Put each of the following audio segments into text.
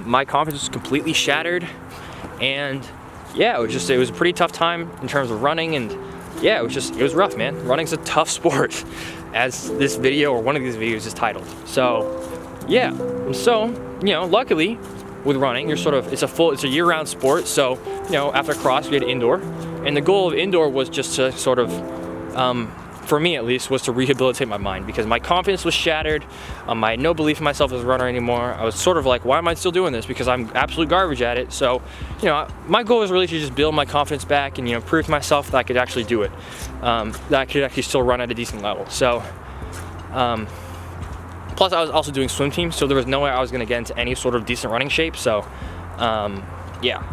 my confidence was completely shattered, and yeah, it was a pretty tough time in terms of running, and yeah, it was rough, man. Running's a tough sport, as this video or one of these videos is titled. So yeah, and so luckily with running, it's a year-round sport. So after cross, we had indoor, and the goal of indoor was just to sort of for me at least, was to rehabilitate my mind, because my confidence was shattered. I had no belief in myself as a runner anymore. I was sort of like, why am I still doing this? Because I'm absolute garbage at it. So, my goal was really to just build my confidence back and, prove to myself that I could actually do it, that I could actually still run at a decent level. So, plus I was also doing swim team, so there was no way I was gonna get into any sort of decent running shape. So, yeah.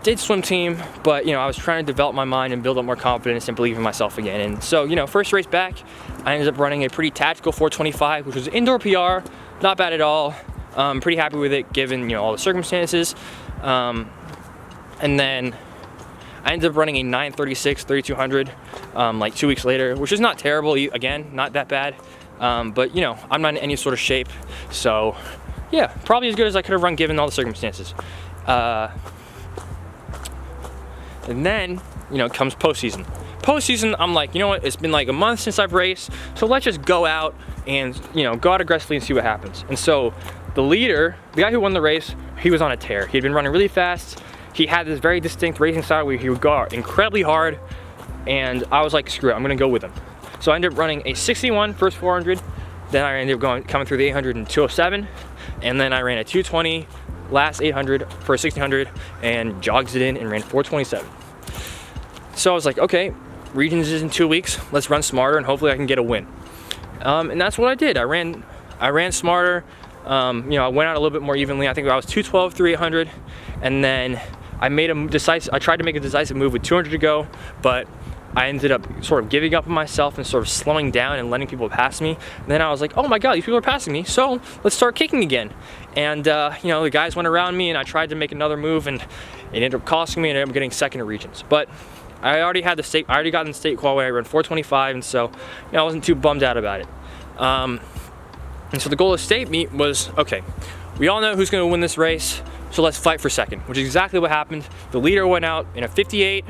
Did swim team, but I was trying to develop my mind and build up more confidence and believe in myself again. And so, first race back, I ended up running a pretty tactical 4:25, which was an indoor PR, not bad at all. Pretty happy with it given all the circumstances. And then I ended up running a 9:36 3200 like 2 weeks later, which is not terrible. Again, not that bad. But I'm not in any sort of shape, so yeah, probably as good as I could have run given all the circumstances. And then, comes postseason. Postseason, I'm like, you know what? It's been like a month since I've raced, so let's just go out and, go out aggressively and see what happens. And so the leader, the guy who won the race, he was on a tear. He had been running really fast. He had this very distinct racing style where he would go out incredibly hard, and I was like, screw it, I'm gonna go with him. So I ended up running a 61 first 400, then I ended up coming through the 800 in 207, and then I ran a 220 last 800 for a 1600 and jogged it in and ran 427. So I was like, okay, regions is in 2 weeks. Let's run smarter and hopefully I can get a win. And that's what I did. I ran smarter. I went out a little bit more evenly. I think I was 212 through 800, and then I tried to make a decisive move with 200 to go, but I ended up sort of giving up on myself and sort of slowing down and letting people pass me. And then I was like, oh my God, these people are passing me, so let's start kicking again. And the guys went around me, and I tried to make another move, and it ended up costing me, and I ended up getting second in regions. But I already got in the state qual when I ran 425, and so I wasn't too bummed out about it. And so the goal of state meet was, okay, we all know who's going to win this race, so let's fight for second, which is exactly what happened. The leader went out in a 58,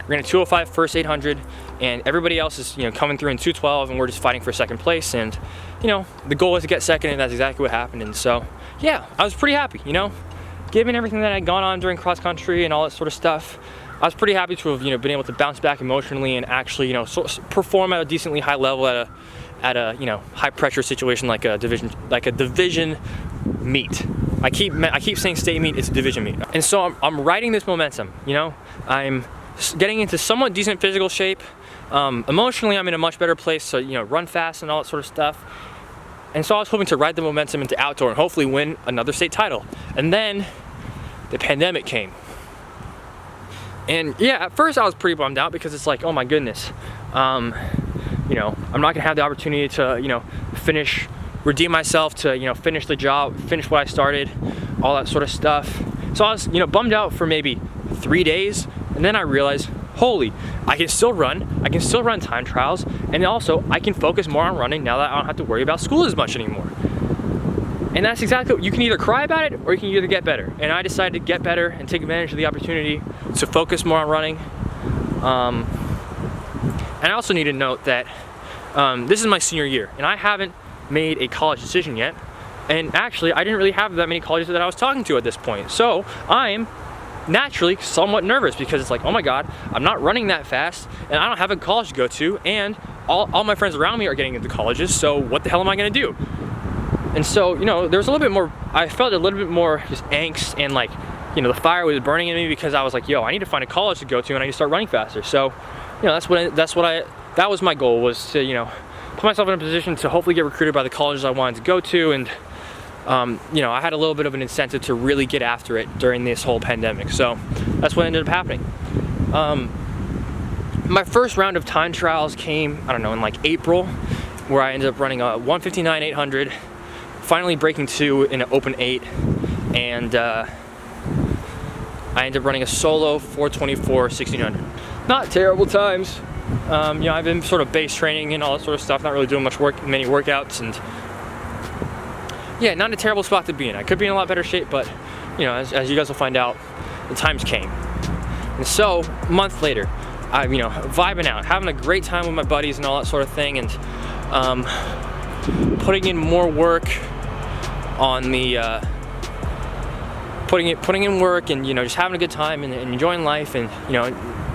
ran a 205 first 800, and everybody else is coming through in 212, and we're just fighting for second place. And the goal was to get second, and that's exactly what happened. And so yeah, I was pretty happy. Given everything that had gone on during cross country and all that sort of stuff, I was pretty happy to have been able to bounce back emotionally and actually perform at a decently high level at a high pressure situation like a division meet. I keep saying state meet, it's a division meet. And so I'm riding this momentum. I'm getting into somewhat decent physical shape. Emotionally, I'm in a much better place to run fast and all that sort of stuff. And so I was hoping to ride the momentum into outdoor and hopefully win another state title. And then the pandemic came. And yeah, at first I was pretty bummed out because it's like, oh my goodness, I'm not gonna have the opportunity to redeem myself, to finish the job, finish what I started, all that sort of stuff. So I was bummed out for maybe 3 days, and then I realized, holy, I can still run time trials, and also I can focus more on running now that I don't have to worry about school as much anymore. And that's exactly what you can either cry about it or you can either get better. And I decided to get better and take advantage of the opportunity to focus more on running. And I also need to note that this is my senior year, and I haven't made a college decision yet. And actually, I didn't really have that many colleges that I was talking to at this point. So I'm naturally somewhat nervous because it's like, oh my God, I'm not running that fast, and I don't have a college to go to, and all my friends around me are getting into colleges, so what the hell am I gonna do? And so, there's a little bit more, I felt a little bit more just angst, and like, the fire was burning in me because I was like, yo, I need to find a college to go to, and I need to start running faster. So, that was my goal, was to, put myself in a position to hopefully get recruited by the colleges I wanted to go to. And, I had a little bit of an incentive to really get after it during this whole pandemic. So that's what ended up happening. My first round of time trials came, in like April, where I ended up running a 159 800, finally breaking 2 in an open 8, and I ended up running a solo 424 1600. Not terrible times. I've been sort of base training and all that sort of stuff, not really doing many workouts, and yeah, not a terrible spot to be in. I could be in a lot better shape, but you know, as you guys will find out, the times came. And so, a month later, I'm, you know, vibing out, having a great time with my buddies and all that sort of thing, and putting in more work on the, putting in work, and you know, just having a good time and enjoying life. And you know,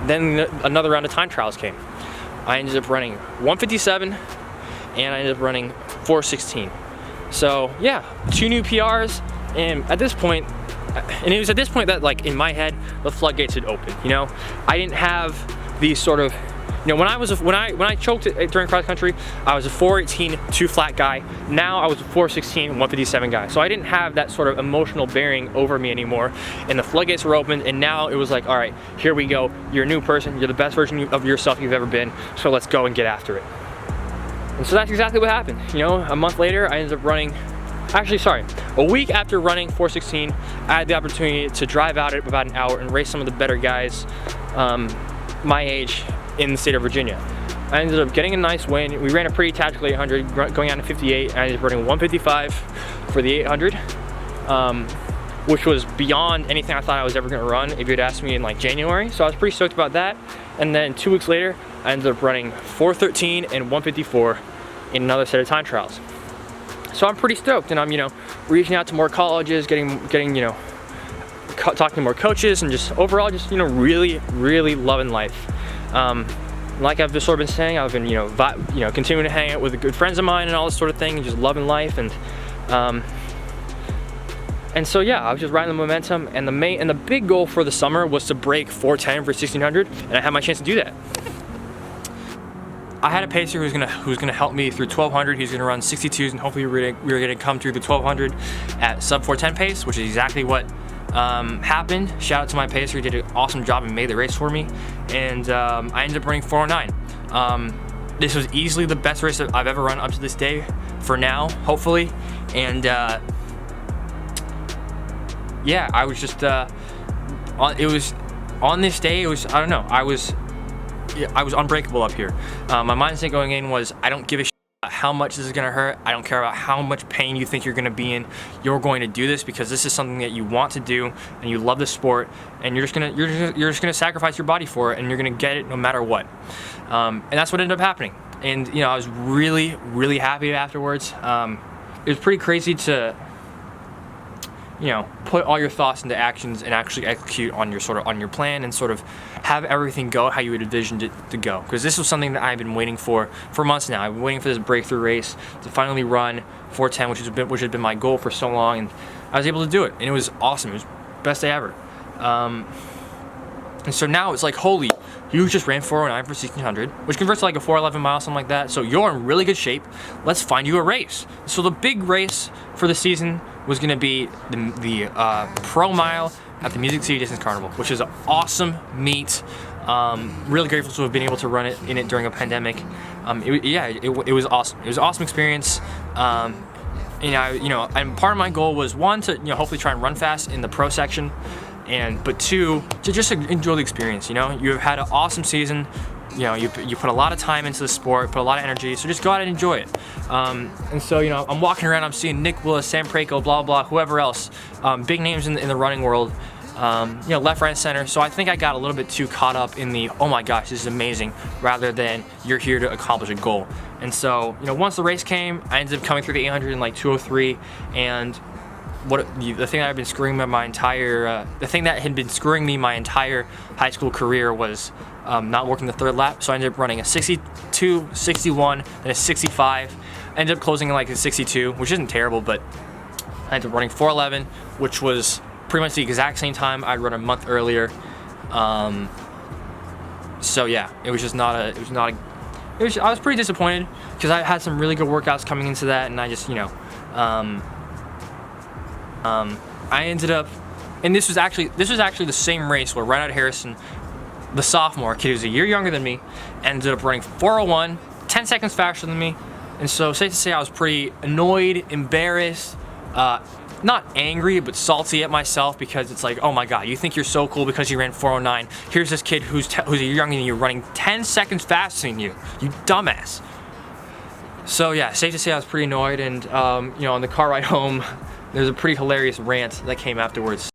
then another round of time trials came. I ended up running 157, and I ended up running 416. So yeah, 2 new PRs, and at this point, and it was at this point that, like, in my head, the floodgates had opened. You know, I didn't have these sort of, you know, when I choked during cross country, I was a 418 2 flat guy. Now I was a 416 157 guy. So I didn't have that sort of emotional bearing over me anymore, and the floodgates were open. And now it was like, all right, here we go. You're a new person. You're the best version of yourself you've ever been. So let's go and get after it. And so that's exactly what happened. You know, a month later, I ended up running. Actually, sorry, a week after running 416, I had the opportunity to drive out at about an hour and race some of the better guys my age in the state of Virginia. I ended up getting a nice win. We ran a pretty tactical 800, going on to 58, and I ended up running 155 for the 800, which was beyond anything I thought I was ever gonna run if you'd asked me in like January. So I was pretty stoked about that. And then 2 weeks later, I ended up running 413 and 154 in another set of time trials. So I'm pretty stoked, and I'm, you know, reaching out to more colleges, getting you know, talking to more coaches, and just overall just, you know, really loving life. Like I've just sort of been saying, I've been, you know, continuing to hang out with good friends of mine and all this sort of thing, and just loving life. And so yeah, I was just riding the momentum, and the big goal for the summer was to break 410 for 1600, and I had my chance to do that. I had a pacer who's gonna help me through 1200. He's gonna run 62s, and hopefully we're gonna come through the 1200 at sub 410 pace, which is exactly what happened. Shout out to my pacer, he did an awesome job and made the race for me. And I ended up running 409. This was easily the best race that I've ever run up to this day, for now, hopefully. And yeah, I was just it was on this day. It was, I don't know, I was unbreakable up here. My mindset going in was, I don't give a shit about how much this is gonna hurt. I don't care about how much pain you think you're gonna be in. You're going to do this because this is something that you want to do, and you love the sport, and you're just gonna sacrifice your body for it, and you're gonna get it no matter what. And that's what ended up happening. And you know, I was really happy afterwards. It was pretty crazy to, you know, put all your thoughts into actions and actually execute on your plan, and sort of have everything go how you had envisioned it to go. Because this was something that I've been waiting for months now. I've been waiting for this breakthrough race to finally run 410, which has been my goal for so long, and I was able to do it, and it was awesome. It was the best day ever. And so now it's like, holy, you just ran 409 for 1600, which converts to like a 411 mile, something like that. So you're in really good shape. Let's find you a race. So the big race for the season was going to be the pro mile at the Music City Distance Carnival, which is an awesome meet. Really grateful to have been able to run it during a pandemic. It was awesome. It was an awesome experience. And part of my goal was, one, to hopefully try and run fast in the pro section, but two, to just enjoy the experience. You have had an awesome season. You put a lot of time into the sport, put a lot of energy, so just go out and enjoy it. And so, I'm walking around, I'm seeing Nick Willis, Sam Prako, blah, blah, whoever else, big names in the running world, left, right, center. So I think I got a little bit too caught up in the, oh my gosh, this is amazing, rather than you're here to accomplish a goal. And so, once the race came, I ended up coming through the 800 in like 2:03, and the thing that had been screwing me my entire high school career was not working the third lap. So I ended up running a 62, 61, and a 65. I ended up closing in like a 62, which isn't terrible, but I ended up running 411, which was pretty much the exact same time I'd run a month earlier. So yeah, it was I was pretty disappointed, because I had some really good workouts coming into that, and I just, I ended up, and this was actually the same race where Reinhard Harrison, the sophomore kid who's a year younger than me, ended up running 401, 10 seconds faster than me. And so, safe to say, I was pretty annoyed, embarrassed, not angry, but salty at myself, because it's like, oh my god, you think you're so cool because you ran 409. Here's this kid who's a year younger than you, running 10 seconds faster than you dumbass. So yeah, safe to say I was pretty annoyed, and you know, on the car ride home, there's a pretty hilarious rant that came afterwards.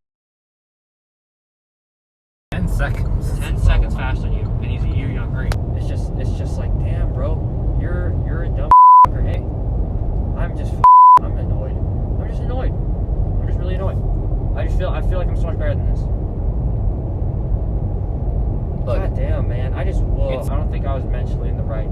10 seconds. 10 seconds faster than you, and he's a year younger. It's just like, damn, bro, you're a dumb fucker. Hey, I'm annoyed. I'm just annoyed. I'm just really annoyed. I feel like I'm so much better than this. Look, God damn, man. I don't think I was mentally in the right.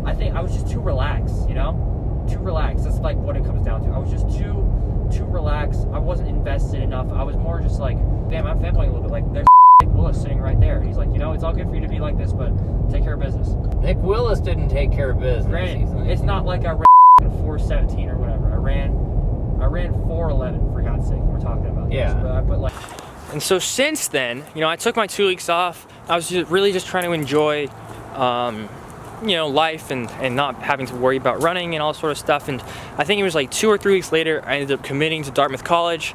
I think I was just too relaxed, you know? Too relaxed. That's like what it comes down to. I was just too relaxed. I wasn't invested enough. I was more just like, damn, I'm fanboying a little bit. Like, there's Nick Willis sitting right there. And he's like, you know, it's all good for you to be like this, but take care of business. Nick Willis didn't take care of business. Granted, it's not like I ran a 4:17 or whatever. I ran 4:11, for God's sake. We're talking about yeah. This. But like, and so since then, you know, I took my 2 weeks off. I was really just trying to enjoy, you know, life and not having to worry about running and all sort of stuff. And I think it was like 2 or 3 weeks later, I ended up committing to Dartmouth College.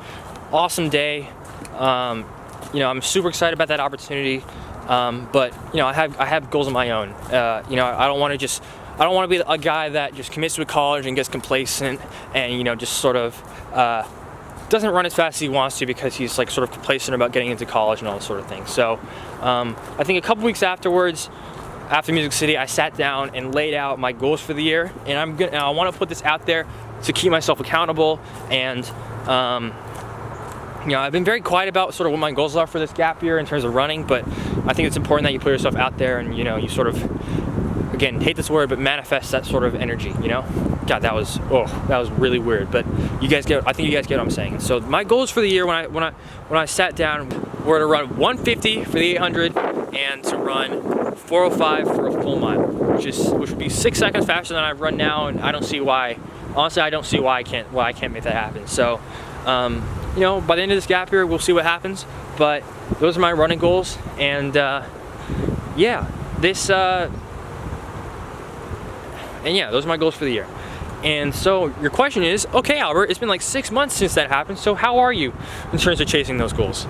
Awesome day. You know, I'm super excited about that opportunity. But you know, I have goals of my own. You know, I don't want to be a guy that just commits to a college and gets complacent and, you know, just sort of doesn't run as fast as he wants to because he's like sort of complacent about getting into college and all that sort of thing. So I think a couple weeks afterwards, after Music City, I sat down and laid out my goals for the year, and I want to put this out there to keep myself accountable. And you know, I've been very quiet about sort of what my goals are for this gap year in terms of running, but I think it's important that you put yourself out there and, you know, you sort of, again, hate this word, but manifest that sort of energy, you know? God, that was really weird, but I think you guys get what I'm saying. So my goals for the year when I sat down were to run 150 for the 800 and to run 405 for a full mile, which would be 6 seconds faster than I run now, and I don't see why. Honestly, I don't see why I can't make that happen. So, you know, by the end of this gap year, we'll see what happens. But those are my running goals, and yeah, those are my goals for the year. And so your question is, okay, Albert, it's been like 6 months since that happened, so how are you in terms of chasing those goals?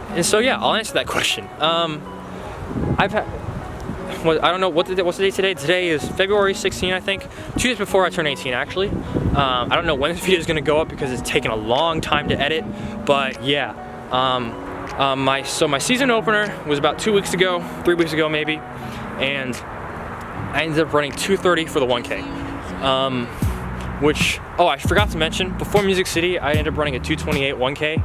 And so yeah, I'll answer that question. I don't know, what's the day today? Today is February 16, I think. 2 days before I turn 18, actually. I don't know when this video is gonna go up because it's taken a long time to edit, but yeah. My season opener was about 2 weeks ago, 3 weeks ago maybe, and I ended up running 2:30 for the 1K. Which, I forgot to mention, before Music City, I ended up running a 2:28 1K,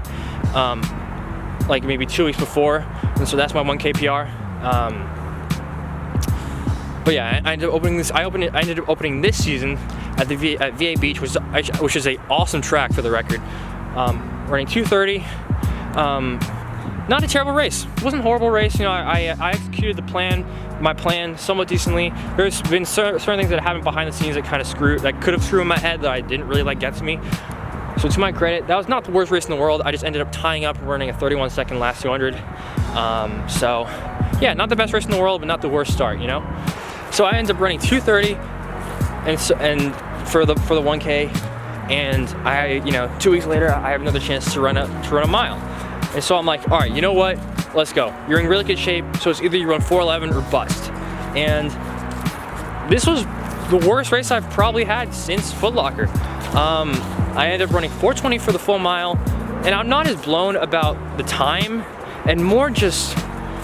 like maybe 2 weeks before, and so that's my 1K PR. But yeah, I ended up opening this season at VA Beach, which is a awesome track for the record. Running 2:30. Not a terrible race. It wasn't a horrible race. You know, I executed my plan somewhat decently. There's been certain things that happened behind the scenes that could have screwed in my head that I didn't really get to me. So to my credit, that was not the worst race in the world. I just ended up tying up and running a 31-second last 200. So yeah, not the best race in the world, but not the worst start, you know? So I ended up running 2:30 and for the 1K, and you know, 2 weeks later, I have another chance to run a mile. And so I'm like, all right, you know what? Let's go. You're in really good shape, so it's either you run 4:11 or bust. And this was the worst race I've probably had since Foot Locker. I ended up running 4:20 for the full mile, and I'm not as blown about the time, and more just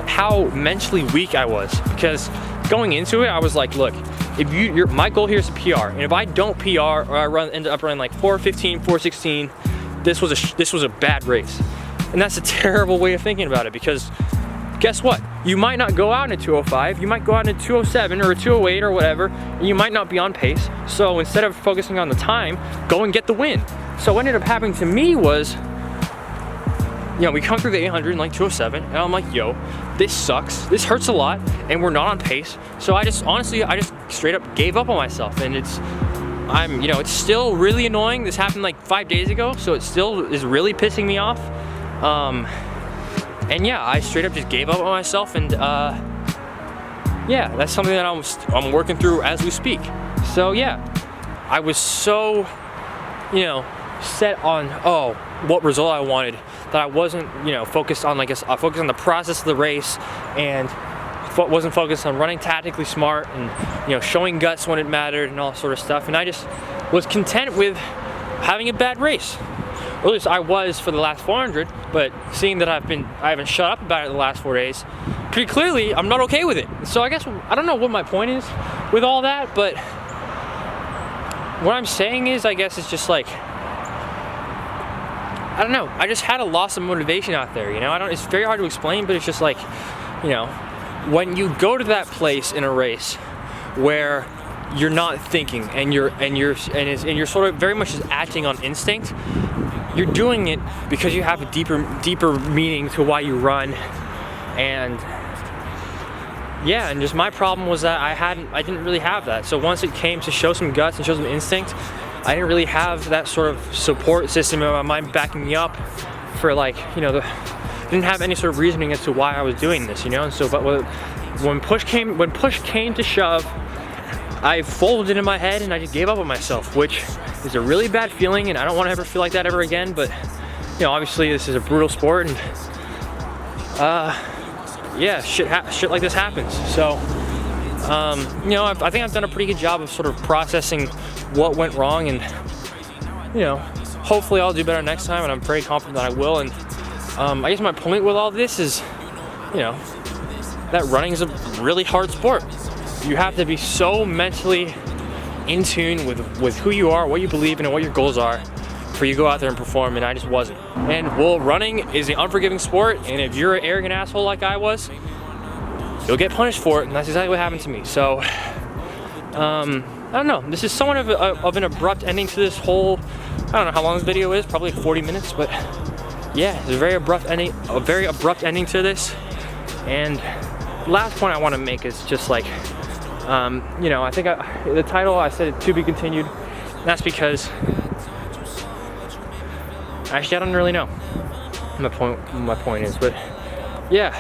how mentally weak I was, because going into it, I was like, look, if my goal here is to PR, and if I don't PR or I end up running like 4:15, 4:16, this was a bad race. And that's a terrible way of thinking about it, because guess what? You might not go out in a 2:05, you might go out in a 2:07 or a 2:08 or whatever, and you might not be on pace. So instead of focusing on the time, go and get the win. So what ended up happening to me was, you know, we come through the 800 in like 2:07, and I'm like, yo, this sucks, this hurts a lot, and we're not on pace. So I just straight up gave up on myself, and you know, it's still really annoying. This happened like 5 days ago, so it still is really pissing me off. And yeah, I straight up just gave up on myself, and yeah, that's something that I'm working through as we speak. So yeah, I was so, you know, set on what result I wanted that I wasn't, you know, focused on, I focused on the process of the race and wasn't focused on running tactically smart and, you know, showing guts when it mattered and all sort of stuff. And I just was content with having a bad race. Or at least I was for the last 400, but seeing that I haven't shut up about it the last 4 days, pretty clearly I'm not okay with it. So I guess, I don't know what my point is with all that, but what I'm saying is, I guess it's just like, I don't know, I just had a loss of motivation out there, you know? It's very hard to explain, but it's just like, you know, when you go to that place in a race where you're not thinking and you're sort of very much just acting on instinct, you're doing it because you have a deeper meaning to why you run. And yeah, and just my problem was that I didn't really have that. So once it came to show some guts and show some instinct, I didn't really have that sort of support system in my mind backing me up for, like, you know, didn't have any sort of reasoning as to why I was doing this, you know. And so, but when push came to shove, I folded in my head and I just gave up on myself, which is a really bad feeling, and I don't want to ever feel like that ever again. But, you know, obviously this is a brutal sport, and yeah, shit like this happens. So, you know, I think I've done a pretty good job of sort of processing what went wrong, and, you know, hopefully I'll do better next time, and I'm very confident that I will. And I guess my point with all this is, you know, that running is a really hard sport. You have to be so mentally in tune with who you are, what you believe in, and what your goals are for you to go out there and perform, and I just wasn't. And well, running is an unforgiving sport, and if you're an arrogant asshole like I was, you'll get punished for it, and that's exactly what happened to me. So, I don't know, this is somewhat of an abrupt ending to this whole, I don't know how long this video is, probably 40 minutes, but yeah, it's a very abrupt ending to this. And last point I want to make is just like, you know, I think the title, I said it to be continued. That's because actually I don't really know what my point is, but yeah,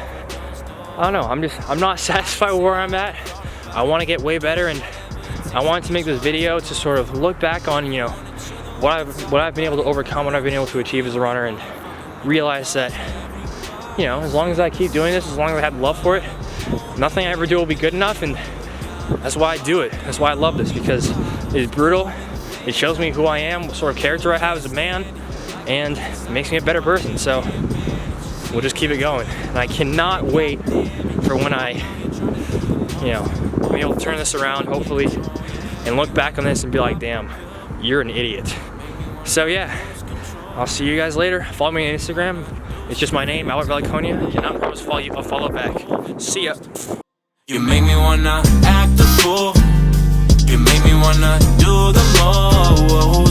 I don't know. I'm not satisfied with where I'm at. I want to get way better, and I wanted to make this video to sort of look back on, you know, what I've been able to overcome, what I've been able to achieve as a runner, and realize that, you know, as long as I keep doing this, as long as I have love for it, nothing I ever do will be good enough. And that's why I do it. That's why I love this, because it's brutal. It shows me who I am, what sort of character I have as a man, and it makes me a better person. So we'll just keep it going. And I cannot wait for when I, you know, be able to turn this around, hopefully, and look back on this and be like, damn, you're an idiot. So yeah, I'll see you guys later. Follow me on Instagram. It's just my name, Albert Valiconia. Cannot promise I'll follow back. See ya. You make me wanna act a fool. You make me wanna do the most.